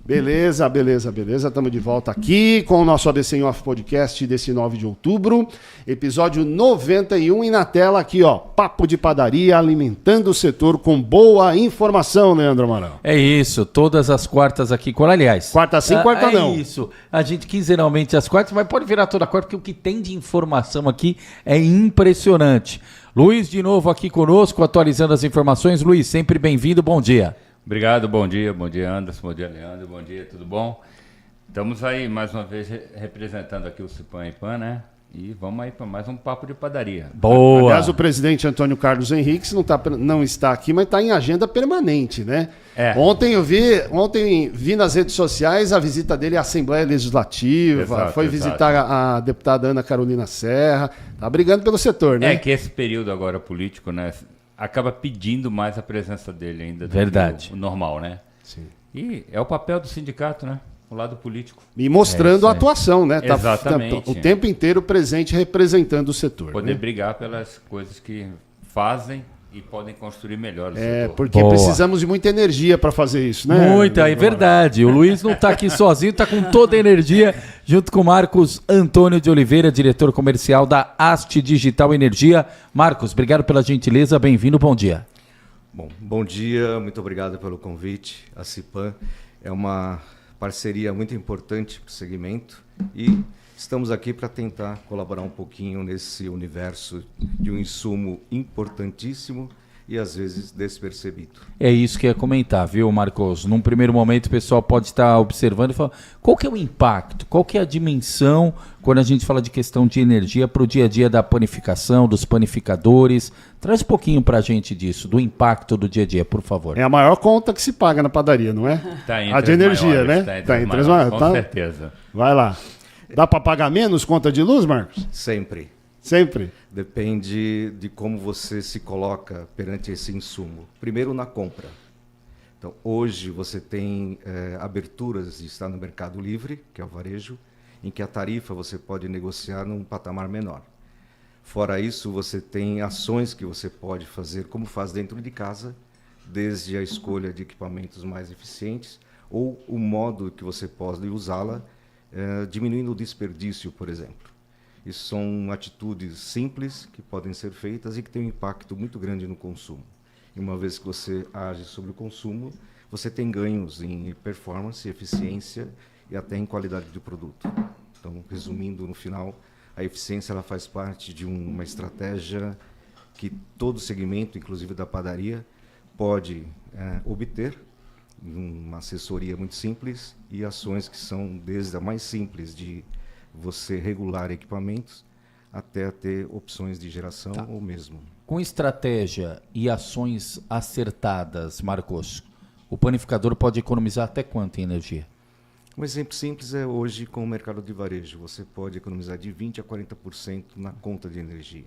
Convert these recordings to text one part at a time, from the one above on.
Beleza. Estamos de volta aqui com o nosso ABC em Off Podcast desse 9 de outubro, episódio 91 e na tela aqui, ó, Papo de Padaria, alimentando o setor com boa informação, Leandro Amaral. É isso, todas as quartas aqui, aliás. Quarta sim, quarta não. É isso, a gente quinzenalmente às quartas, mas pode virar toda quarta, porque o que tem de informação aqui é impressionante. Luiz de novo aqui conosco, atualizando as informações. Luiz, sempre bem-vindo, bom dia. Obrigado, bom dia Anderson, bom dia Leandro, bom dia, tudo bom? Estamos aí mais uma vez representando aqui o Cipan e Pan, né? E vamos aí para mais um Papo de Padaria. Boa! Aliás, o presidente Antônio Carlos Henriques não está aqui, mas está em agenda permanente, né? Ontem vi nas redes sociais a visita dele à Assembleia Legislativa, foi visitar a deputada Ana Carolina Serra, tá brigando pelo setor, né? É que esse período agora político, né? Acaba pedindo mais a presença dele ainda do Verdade. que o normal, né? Sim. E é o papel do sindicato, né? O lado político. E mostrando a atuação, né? Exatamente. Tá o tempo inteiro presente representando o setor. Poder né? brigar pelas coisas que fazem e podem construir melhor o setor. Porque precisamos de muita energia para fazer isso, né? Muita, é verdade. O Luiz não está aqui sozinho, está com toda a energia, junto com o Marcos Antônio de Oliveira, diretor comercial da Asti Digital Energia. Marcos, obrigado pela gentileza, bem-vindo, bom dia. Bom dia, muito obrigado pelo convite. A Cipan é uma parceria muito importante para o segmento e estamos aqui para tentar colaborar um pouquinho nesse universo de um insumo importantíssimo e às vezes despercebido. É isso que eu ia comentar, viu, Marcos? Num primeiro momento o pessoal pode estar observando e falar, qual que é o impacto, qual que é a dimensão quando a gente fala de questão de energia para o dia a dia da panificação, dos panificadores? Traz um pouquinho para a gente disso, do impacto do dia a dia, por favor. É a maior conta que se paga na padaria, não é? Tá entre a de energia, maiores, né? Tá entre as maiores, com certeza. Vai lá. Dá para pagar menos conta de luz, Marcos? Sempre. Depende de como você se coloca perante esse insumo. Primeiro, na compra. Então, hoje você tem aberturas de estar no Mercado Livre, que é o varejo, em que a tarifa você pode negociar num patamar menor. Fora isso, você tem ações que você pode fazer, como faz dentro de casa, desde a escolha de equipamentos mais eficientes ou o modo que você pode usá-la, diminuindo o desperdício, por exemplo. Isso são atitudes simples que podem ser feitas e que têm um impacto muito grande no consumo. E uma vez que você age sobre o consumo, você tem ganhos em performance, eficiência e até em qualidade do produto. Então, resumindo, no final, a eficiência ela faz parte de uma estratégia que todo segmento, inclusive da padaria, pode obter uma assessoria muito simples e ações que são desde a mais simples de você regular equipamentos até ter opções de geração ou mesmo. Com estratégia e ações acertadas, Marcos, o panificador pode economizar até quanto em energia? Um exemplo simples é hoje com o mercado de varejo. Você pode economizar de 20% a 40% na conta de energia.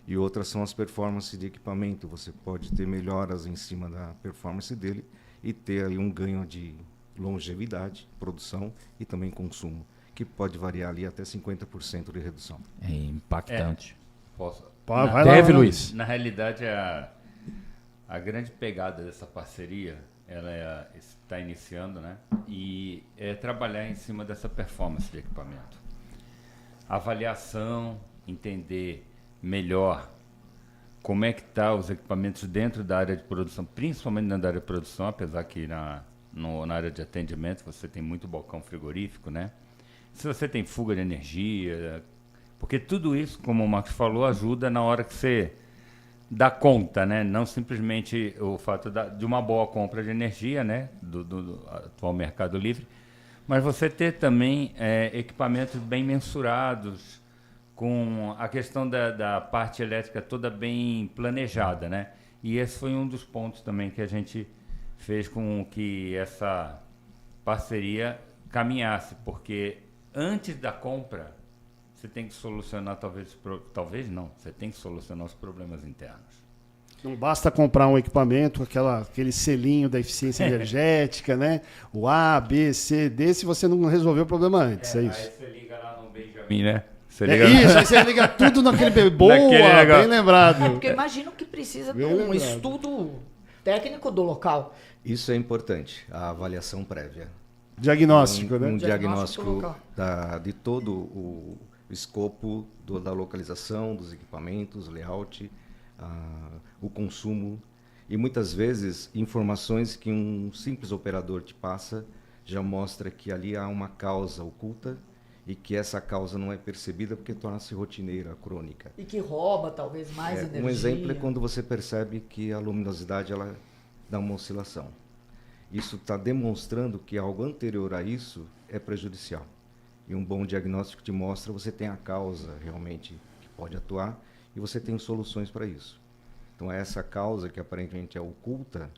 E outras são as performances de equipamento. Você pode ter melhoras em cima da performance dele e ter aí um ganho de longevidade, produção e também consumo, que pode variar ali até 50% de redução. É impactante. Posso? Deve, Luiz. Na realidade, a grande pegada dessa parceria, ela está iniciando, né? E é trabalhar em cima dessa performance de equipamento. Avaliação, entender melhor como é que estão os equipamentos dentro da área de produção, principalmente dentro da área de produção, apesar que na área de atendimento você tem muito balcão frigorífico, né? Se você tem fuga de energia, porque tudo isso, como o Marcos falou, ajuda na hora que você dá conta, né? Não simplesmente o fato de uma boa compra de energia, né? Do atual Mercado Livre, mas você ter também equipamentos bem mensurados, com a questão da parte elétrica toda bem planejada, né? E esse foi um dos pontos também que a gente fez com que essa parceria caminhasse, porque antes da compra você tem que solucionar você tem que solucionar os problemas internos. Não basta comprar um equipamento, aquele selinho da eficiência energética, né? O A, B, C, D, se você não resolveu o problema antes, é isso. Aí você liga lá no Benjamin, né? Isso, aí você liga tudo naquele... Boa, bem lembrado. Porque eu imagino que precisa de um estudo técnico do local. Isso é importante, a avaliação prévia. Diagnóstico, né? Um diagnóstico de todo o escopo da localização, dos equipamentos, layout, o consumo. E muitas vezes informações que um simples operador te passa já mostra que ali há uma causa oculta e que essa causa não é percebida porque torna-se rotineira, crônica. E que rouba talvez mais energia. Um exemplo é quando você percebe que a luminosidade ela dá uma oscilação. Isso está demonstrando que algo anterior a isso é prejudicial. E um bom diagnóstico te mostra, você tem a causa realmente que pode atuar e você tem soluções para isso. Então, essa causa, que aparentemente é oculta,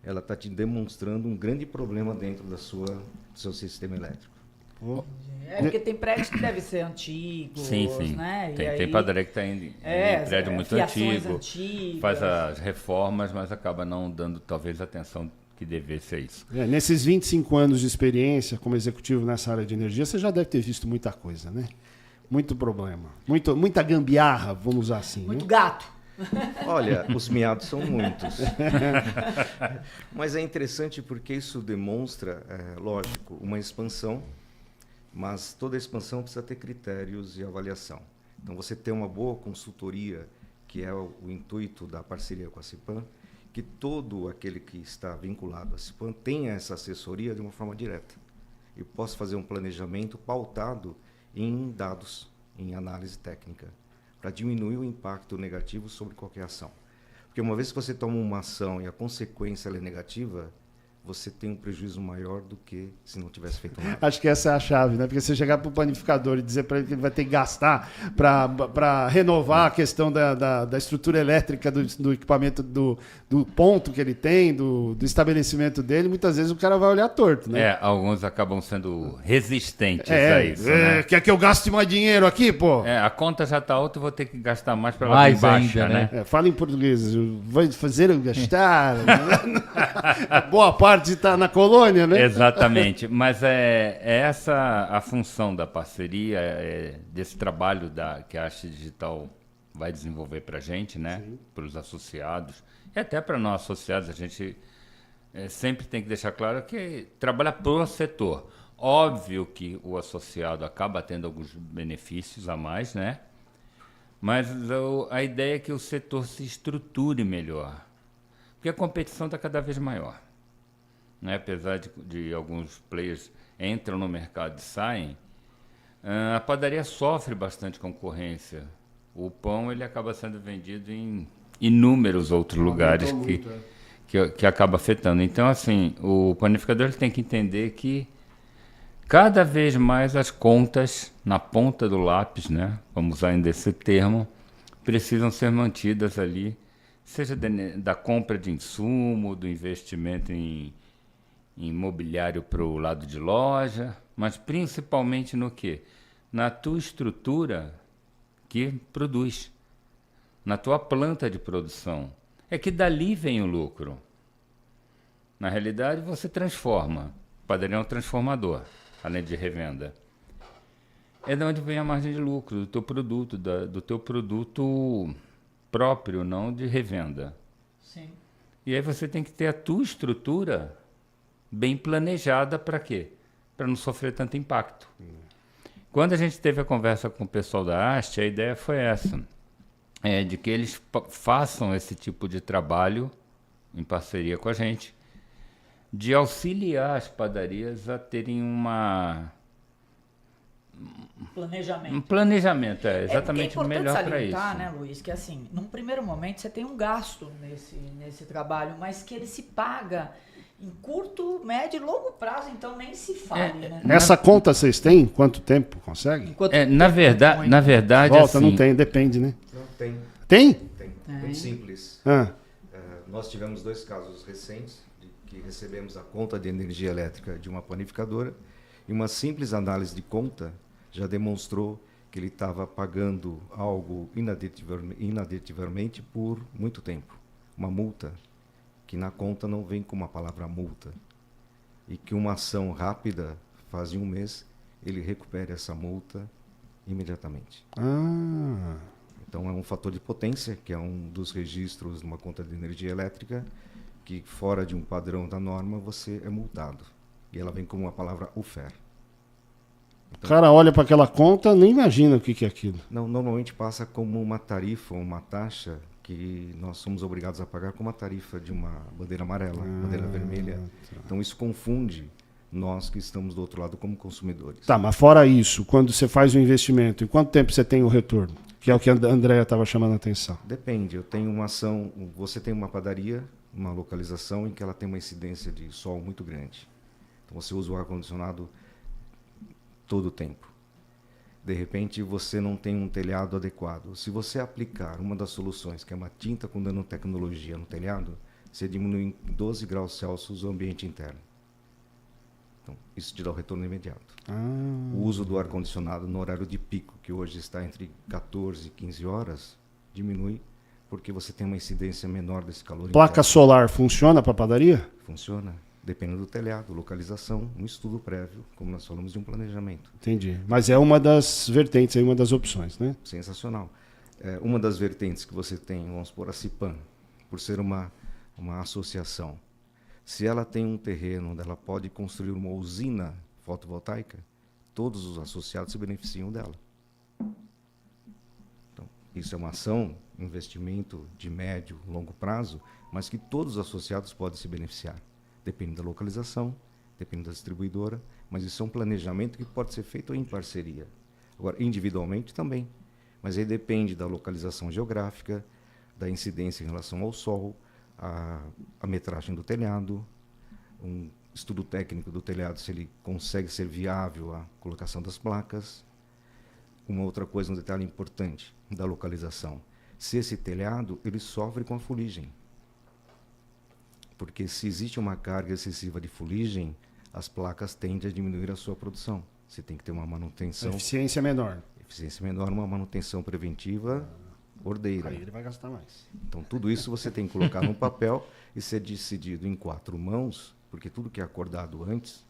ela está te demonstrando um grande problema dentro do seu sistema elétrico. Porque tem prédios que devem ser antigos, sim. né? Tem padaria que está em prédio muito antigo, faz as reformas, mas acaba não dando talvez atenção que devesse a isso. Nesses 25 anos de experiência como executivo nessa área de energia, você já deve ter visto muita coisa, né? Muito problema, muita gambiarra, vamos usar assim. Muito né? gato. Olha, os miados são muitos. Mas é interessante porque isso demonstra, lógico, uma expansão, mas toda expansão precisa ter critérios e avaliação. Então, você ter uma boa consultoria, que é o intuito da parceria com a CIPAM, que todo aquele que está vinculado à CIPAM tenha essa assessoria de uma forma direta. E possa fazer um planejamento pautado em dados, em análise técnica, para diminuir o impacto negativo sobre qualquer ação. Porque uma vez que você toma uma ação e a consequência ela é negativa, você tem um prejuízo maior do que se não tivesse feito nada. Acho que essa é a chave, né? Porque você chegar para o panificador e dizer para ele que ele vai ter que gastar para renovar a questão da estrutura elétrica do equipamento, do ponto que ele tem, do estabelecimento dele, muitas vezes o cara vai olhar torto, né? Alguns acabam sendo resistentes a isso, né? Quer que eu gaste mais dinheiro aqui, pô? A conta já está alta, eu vou ter que gastar mais para ela vir baixa, né? Fala em português, vai fazer eu gastar. Boa parte está na colônia, né? Exatamente, mas é essa a função da parceria, desse trabalho que a Arte Digital vai desenvolver para a gente, né? Para os associados e até para nós associados, a gente sempre tem que deixar claro que trabalha para o setor. Óbvio que o associado acaba tendo alguns benefícios a mais, né? Mas a ideia é que o setor se estruture melhor, porque a competição está cada vez maior. Né? Apesar de alguns players entram no mercado e saem, a padaria sofre bastante concorrência. O pão ele acaba sendo vendido em inúmeros outros lugares que acaba afetando. Então, assim, o panificador ele tem que entender que cada vez mais as contas na ponta do lápis, né? Vamos usar ainda esse termo, precisam ser mantidas ali, seja da compra de insumo, do investimento em imobiliário para o lado de loja, mas principalmente no quê? Na tua estrutura que produz, na tua planta de produção. É que dali vem o lucro. Na realidade, você transforma. O padaria é um transformador, além de revenda. É de onde vem a margem de lucro do teu produto, do teu produto próprio, não de revenda. Sim. E aí você tem que ter a tua estrutura bem planejada para quê? Para não sofrer tanto impacto. Quando a gente teve a conversa com o pessoal da Haste, a ideia foi essa, de que eles façam esse tipo de trabalho em parceria com a gente, de auxiliar as padarias a terem um planejamento, exatamente o melhor para isso. Né, Luiz, que assim, num primeiro momento você tem um gasto nesse trabalho, mas que ele se paga em curto, médio e longo prazo, então nem se fale, né? Essa conta vocês têm? Quanto tempo conseguem? Na verdade, volta, assim, não tem, depende, né? Não, tem. Tem? Tem. Muito simples. Nós tivemos 2 casos recentes de que recebemos a conta de energia elétrica de uma panificadora e uma simples análise de conta já demonstrou que ele estava pagando algo inadvertidamente por muito tempo. Uma multa que na conta não vem com uma palavra multa, e que uma ação rápida, faz em 1 mês, ele recupere essa multa imediatamente. Então é um fator de potência, que é um dos registros de uma conta de energia elétrica, que fora de um padrão da norma você é multado. E ela vem como a palavra UFER. Então, o cara olha para aquela conta, nem imagina o que é aquilo. Não, normalmente passa como uma tarifa, uma taxa que nós somos obrigados a pagar como a tarifa de uma bandeira amarela, bandeira vermelha. Tá. Então isso confunde nós que estamos do outro lado como consumidores. Tá, mas fora isso, quando você faz o investimento, em quanto tempo você tem o retorno? Que é o que a Andréa estava chamando a atenção. Depende, eu tenho uma ação, você tem uma padaria, uma localização em que ela tem uma incidência de sol muito grande. Então você usa o ar-condicionado todo o tempo. De repente você não tem um telhado adequado. Se você aplicar uma das soluções, que é uma tinta com nanotecnologia no telhado, você diminui em 12 graus Celsius o ambiente interno. Então, isso te dá o retorno imediato. O uso do ar-condicionado no horário de pico, que hoje está entre 14 e 15 horas, diminui porque você tem uma incidência menor desse calor. Placa solar funciona para padaria? Funciona. Depende do telhado, localização, um estudo prévio, como nós falamos de um planejamento. Entendi. Mas é uma das vertentes, uma das opções, né? Sensacional. Uma das vertentes que você tem, vamos supor, a CIPAM, por ser uma associação, se ela tem um terreno onde ela pode construir uma usina fotovoltaica, todos os associados se beneficiam dela. Então, isso é uma ação, investimento de médio, longo prazo, mas que todos os associados podem se beneficiar. Depende da localização, depende da distribuidora, mas isso é um planejamento que pode ser feito em parceria. Agora, individualmente também, mas aí depende da localização geográfica, da incidência em relação ao sol, a metragem do telhado, um estudo técnico do telhado, se ele consegue ser viável a colocação das placas. Uma outra coisa, um detalhe importante da localização, se esse telhado ele sofre com a fuligem. Porque se existe uma carga excessiva de fuligem, as placas tendem a diminuir a sua produção. Você tem que ter uma manutenção... Eficiência menor. Eficiência menor, uma manutenção preventiva ordeira. Aí ele vai gastar mais. Então, tudo isso você tem que colocar no papel e ser decidido em 4 mãos, porque tudo que é acordado antes,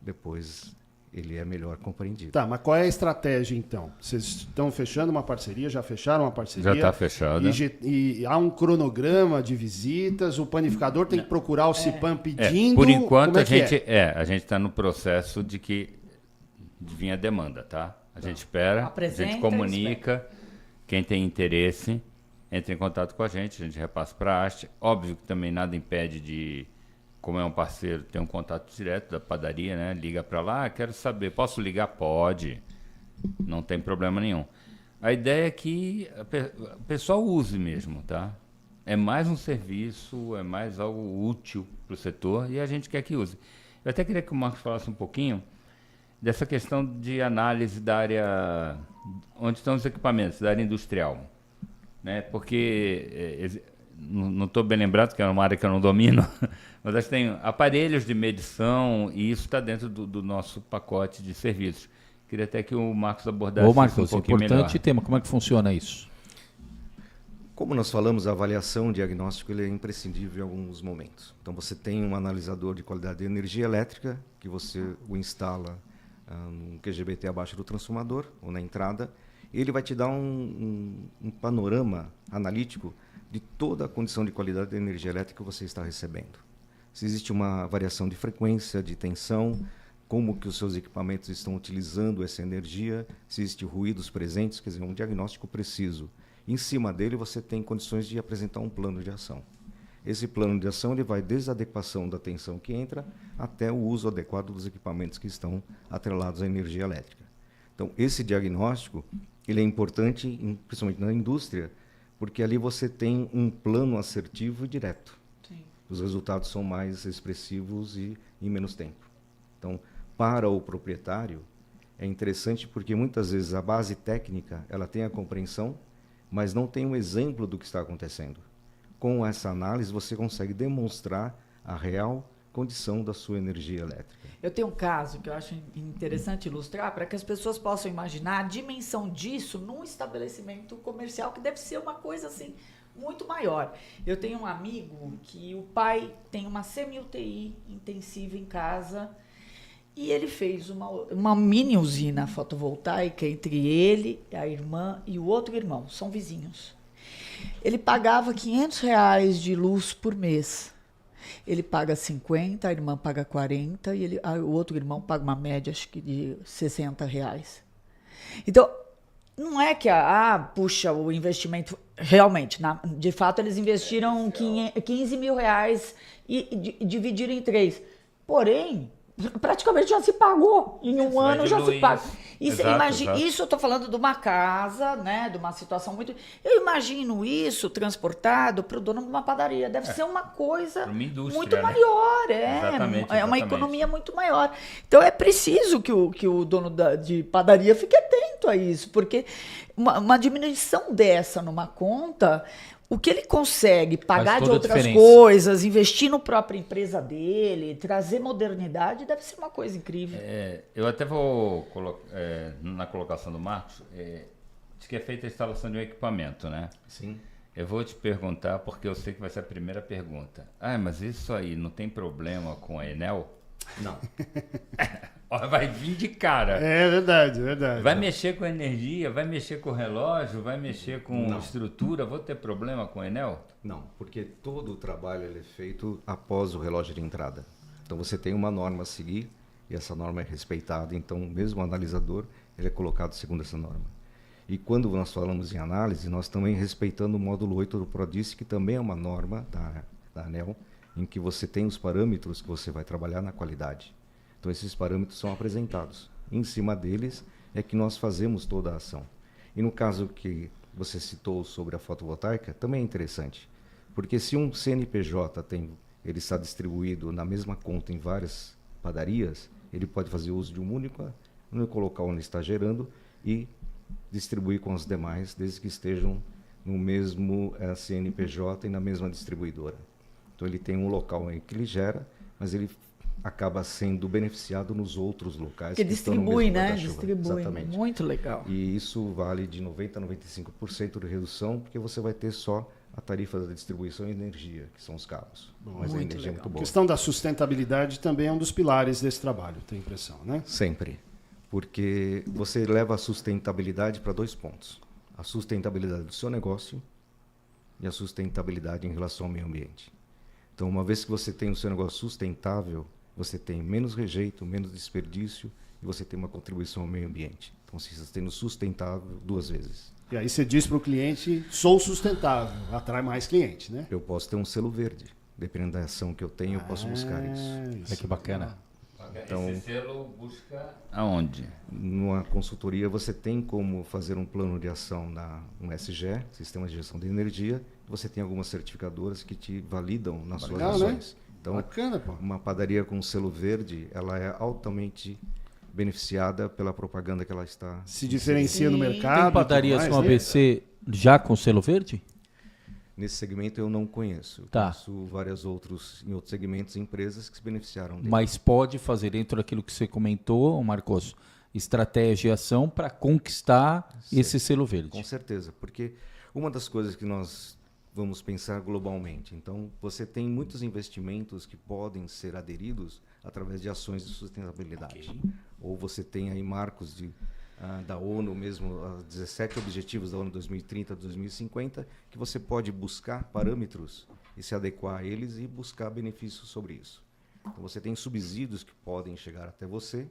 depois ele é melhor compreendido. Tá, mas qual é a estratégia, então? Vocês estão fechando uma parceria, já fecharam uma parceria? Já está fechada. E há um cronograma de visitas, o panificador tem que procurar o CIPAM pedindo... Por enquanto, a gente está no processo de que vir a demanda, tá? A gente espera, a gente comunica, quem tem interesse, entra em contato com a gente repassa para a haste. Óbvio que também nada impede de... Como é um parceiro, tem um contato direto da padaria, né? Liga para lá, quero saber, posso ligar? Pode, não tem problema nenhum. A ideia é que o pessoal use mesmo, tá? É mais um serviço, é mais algo útil para o setor e a gente quer que use. Eu até queria que o Marcos falasse um pouquinho dessa questão de análise da área, onde estão os equipamentos, da área industrial, né? Porque... não estou bem lembrado, que é uma área que eu não domino, mas acho que tem aparelhos de medição e isso está dentro do nosso pacote de serviços. Queria até que o Marcos abordasse isso um pouquinho melhor. Importante tema, como é que funciona isso? Como nós falamos, a avaliação, o diagnóstico, ele é imprescindível em alguns momentos. Então, você tem um analisador de qualidade de energia elétrica, que você o instala no QGBT abaixo do transformador, ou na entrada, e ele vai te dar um panorama analítico de toda a condição de qualidade da energia elétrica que você está recebendo. Se existe uma variação de frequência, de tensão, como que os seus equipamentos estão utilizando essa energia, se existem ruídos presentes, quer dizer, um diagnóstico preciso. Em cima dele, você tem condições de apresentar um plano de ação. Esse plano de ação ele vai desde a adequação da tensão que entra até o uso adequado dos equipamentos que estão atrelados à energia elétrica. Então, esse diagnóstico ele é importante, principalmente na indústria, porque ali você tem um plano assertivo e direto. Sim. Os resultados são mais expressivos e em menos tempo. Então, para o proprietário, é interessante porque muitas vezes a base técnica ela tem a compreensão, mas não tem um exemplo do que está acontecendo. Com essa análise, você consegue demonstrar a real condição da sua energia elétrica. Eu tenho um caso que eu acho interessante ilustrar para que as pessoas possam imaginar a dimensão disso num estabelecimento comercial que deve ser uma coisa assim muito maior. Eu tenho um amigo que o pai tem uma semi-UTI intensiva em casa e ele fez uma mini usina fotovoltaica entre ele, a irmã e o outro irmão, são vizinhos. Ele pagava R$500 de luz por mês. Ele paga 50, a irmã paga 40 e o outro irmão paga uma média, acho que de R$60. Então, não é que, puxa, o investimento... Realmente, de fato, eles investiram R$15 mil e dividiram em 3. Porém, praticamente já se pagou. Em um ano já se paga. Exato. Isso eu estou falando de uma casa, né, de uma situação muito... Eu imagino isso transportado para o dono de uma padaria. Deve ser uma coisa muito maior. É uma economia muito maior. Então é preciso que o dono de padaria fique atento a isso, porque uma diminuição dessa numa conta... O que ele consegue pagar de outras coisas, investir na própria empresa dele, trazer modernidade, deve ser uma coisa incrível. Eu até vou colocar na colocação do Marcos, diz que é feita a instalação de um equipamento, né? Sim. Eu vou te perguntar, porque eu sei que vai ser a primeira pergunta. Mas isso aí não tem problema com a Enel? Não. Vai vir de cara. É verdade, verdade. Vai mexer com energia, vai mexer com relógio, vai mexer com estrutura. Vou ter problema com a Enel? Não, porque todo o trabalho ele é feito após o relógio de entrada. Então você tem uma norma a seguir e essa norma é respeitada. Então mesmo o analisador ele é colocado segundo essa norma. E quando nós falamos em análise, nós também respeitando o módulo 8 do PRODIS, que também é uma norma da ANEEL, em que você tem os parâmetros que você vai trabalhar na qualidade. Então esses parâmetros são apresentados. Em cima deles é que nós fazemos toda a ação. E no caso que você citou sobre a fotovoltaica, também é interessante. Porque se um CNPJ ele está distribuído na mesma conta em várias padarias, ele pode fazer uso de um único local onde está gerando e distribuir com os demais, desde que estejam no mesmo CNPJ e na mesma distribuidora. Então ele tem um local em que ele gera, mas ele acaba sendo beneficiado nos outros locais. Que distribui, né? Distribui. Exatamente. Muito legal. E isso vale de 90% a 95% de redução, porque você vai ter só a tarifa da distribuição e energia, que são os cabos. Mas a energia é muito boa. A questão da sustentabilidade também é um dos pilares desse trabalho, tenho a impressão, né? Sempre. Porque você leva a sustentabilidade para 2 pontos. A sustentabilidade do seu negócio e a sustentabilidade em relação ao meio ambiente. Então, uma vez que você tem o seu negócio sustentável, você tem menos rejeito, menos desperdício e você tem uma contribuição ao meio ambiente. Então, você está tendo sustentável 2 vezes. E aí você diz para o cliente, sou sustentável, atrai mais cliente, né? Eu posso ter um selo verde. Dependendo da ação que eu tenho, eu posso buscar isso. Olha que bacana. Então, esse selo busca aonde? Numa consultoria você tem como fazer um plano de ação um SGE, Sistema de Gestão de Energia. Você tem algumas certificadoras que te validam nas suas ações. Né? Então, bacana, pô. Uma padaria com selo verde, ela é altamente beneficiada pela propaganda que ela está... Se diferencia no mercado. Tem padarias com ABC já com selo verde? Nesse segmento eu não conheço. Conheço vários outros, em outros segmentos, empresas que se beneficiaram dele. Mas pode fazer dentro daquilo que você comentou, Marcos, estratégia e ação para conquistar esse selo verde. Com certeza, porque uma das coisas que nós vamos pensar globalmente, então você tem muitos investimentos que podem ser aderidos através de ações de sustentabilidade. Okay. Ou você tem aí marcos da ONU mesmo, 17 objetivos da ONU 2030 a 2050, que você pode buscar parâmetros e se adequar a eles e buscar benefícios sobre isso. Então você tem subsídios que podem chegar até você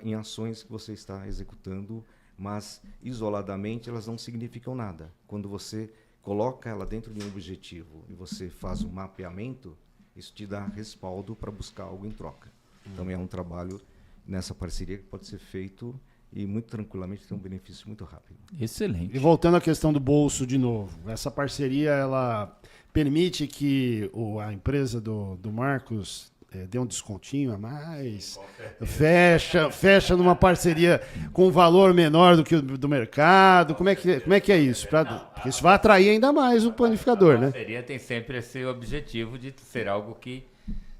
em ações que você está executando, mas isoladamente elas não significam nada. Quando você coloca ela dentro de um objetivo e você faz um mapeamento, isso te dá respaldo para buscar algo em troca. Então é um trabalho nessa parceria que pode ser feito e muito tranquilamente tem um benefício muito rápido. Excelente. E voltando à questão do bolso de novo, essa parceria ela permite que a empresa do Marcos dê um descontinho a mais, fecha numa parceria com um valor menor do que o do mercado. Como é que é isso? Porque isso vai atrair ainda mais o planificador, né? A parceria tem sempre esse objetivo de ser algo que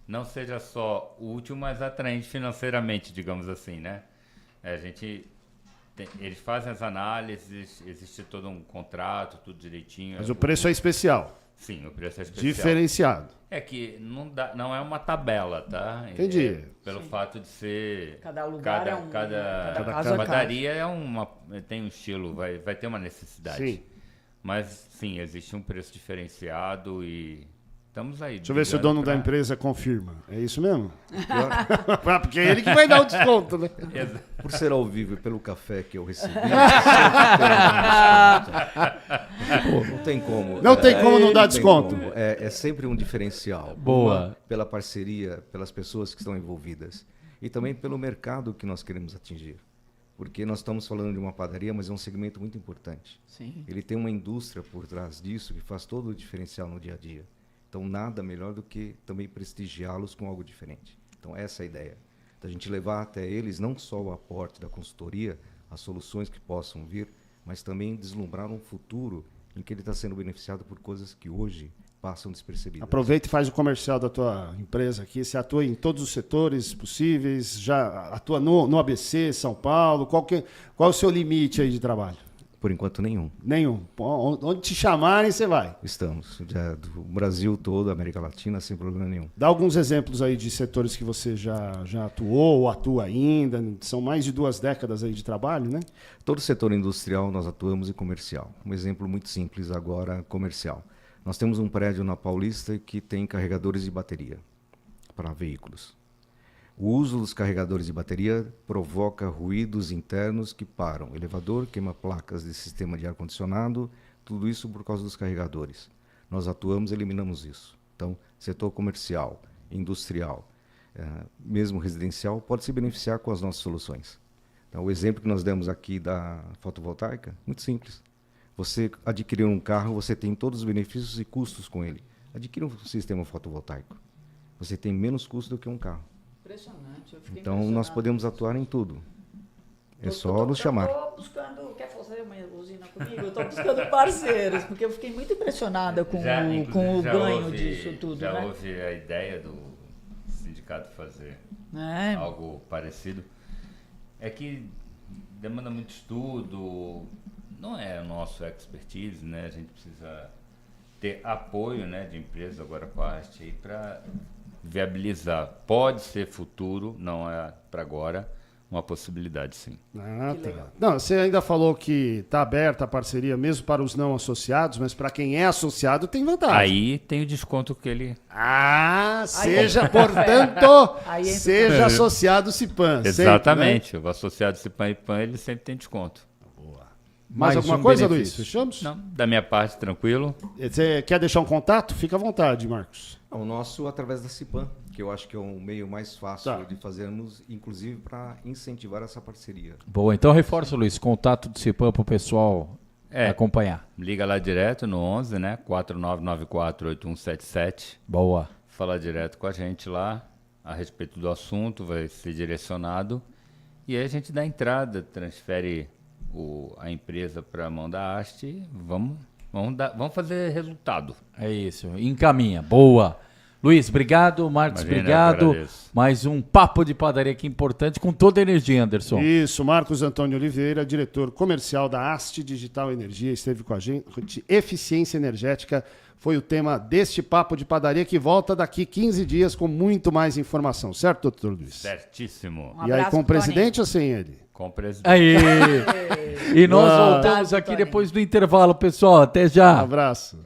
não seja só útil, mas atraente financeiramente, digamos assim, né? Eles fazem as análises, existe todo um contrato, tudo direitinho. Mas o preço é especial. Sim, o preço é especial. Diferenciado. É que não é uma tabela, tá? Entendi. Pelo fato de ser... Cada lugar cada padaria tem um estilo, vai ter uma necessidade. Sim. Mas, sim, existe um preço diferenciado e estamos aí. Deixa eu ver se o dono da empresa confirma. É isso mesmo? Porque é ele que vai dar o desconto, né? Por ser ao vivo e pelo café que eu recebi, não tem como. Não tem como não dar desconto. É sempre um diferencial. Boa. Pela parceria, pelas pessoas que estão envolvidas. E também pelo mercado que nós queremos atingir. Porque nós estamos falando de uma padaria, mas é um segmento muito importante. Sim. Ele tem uma indústria por trás disso que faz todo o diferencial no dia a dia. Então, nada melhor do que também prestigiá-los com algo diferente. Então, essa é a ideia. Da gente levar até eles não só o aporte da consultoria, as soluções que possam vir, mas também deslumbrar um futuro em que ele está sendo beneficiado por coisas que hoje passam despercebidas. Aproveita e faz o comercial da tua empresa aqui. Você atua em todos os setores possíveis, já atua no ABC, São Paulo. Qual é o seu limite aí de trabalho? Por enquanto, nenhum. Nenhum. Onde te chamarem, você vai. Estamos. Do Brasil todo, América Latina, sem problema nenhum. Dá alguns exemplos aí de setores que você já atuou ou atua ainda. São mais de 2 décadas aí de trabalho, né? Todo setor industrial nós atuamos e comercial. Um exemplo muito simples agora, comercial. Nós temos um prédio na Paulista que tem carregadores de bateria para veículos. O uso dos carregadores de bateria provoca ruídos internos que param. Elevador, queima placas de sistema de ar-condicionado, tudo isso por causa dos carregadores. Nós atuamos e eliminamos isso. Então, setor comercial, industrial, mesmo residencial, pode se beneficiar com as nossas soluções. Então, o exemplo que nós demos aqui da fotovoltaica, muito simples. Você adquirir um carro, você tem todos os benefícios e custos com ele. Adquira um sistema fotovoltaico. Você tem menos custo do que um carro. Impressionante. Então, nós podemos atuar em tudo. É só nos chamar. Eu estou buscando, quer fazer uma usina comigo? Eu estou buscando parceiros, porque eu fiquei muito impressionada com o ganho disso tudo. Já houve a ideia do sindicato fazer algo parecido. É que demanda muito estudo, não é o nosso expertise, né? A gente precisa ter apoio, né, de empresas agora com a arte aí para viabilizar. Pode ser futuro, não é para agora, uma possibilidade, sim. Ah, tá. Não, você ainda falou que está aberta a parceria mesmo para os não associados, mas para quem é associado tem vantagem. Aí tem o desconto que ele... Seja, portanto, seja associado Cipan. Exatamente. Sempre, né? O associado Cipan e PAN, ele sempre tem desconto. Mais alguma coisa, benefício. Luiz? Fechamos? Não, da minha parte, tranquilo. Você quer deixar um contato? Fica à vontade, Marcos. O nosso através da Cipan, que eu acho que é um meio mais fácil de fazermos, inclusive para incentivar essa parceria. Boa, então reforça, Luiz, contato do Cipan para o pessoal acompanhar. Liga lá direto no 11, né? 4994-8177. Boa. Fala direto com a gente lá a respeito do assunto, vai ser direcionado. E aí a gente dá entrada, transfere a empresa para a mão da haste, vamos fazer resultado. É isso, encaminha, boa. Luiz, obrigado, Marcos, obrigado. Mais um papo de padaria aqui importante, com toda a energia, Anderson. Isso, Marcos Antônio Oliveira, diretor comercial da Haste Digital Energia, esteve com a gente. Eficiência energética foi o tema deste papo de padaria, que volta daqui 15 dias com muito mais informação, certo, doutor Luiz? Certíssimo. E aí, com o presidente ou sem ele? Com o presidente. Aí. E nós voltamos aqui depois do intervalo, pessoal. Até já. Um abraço.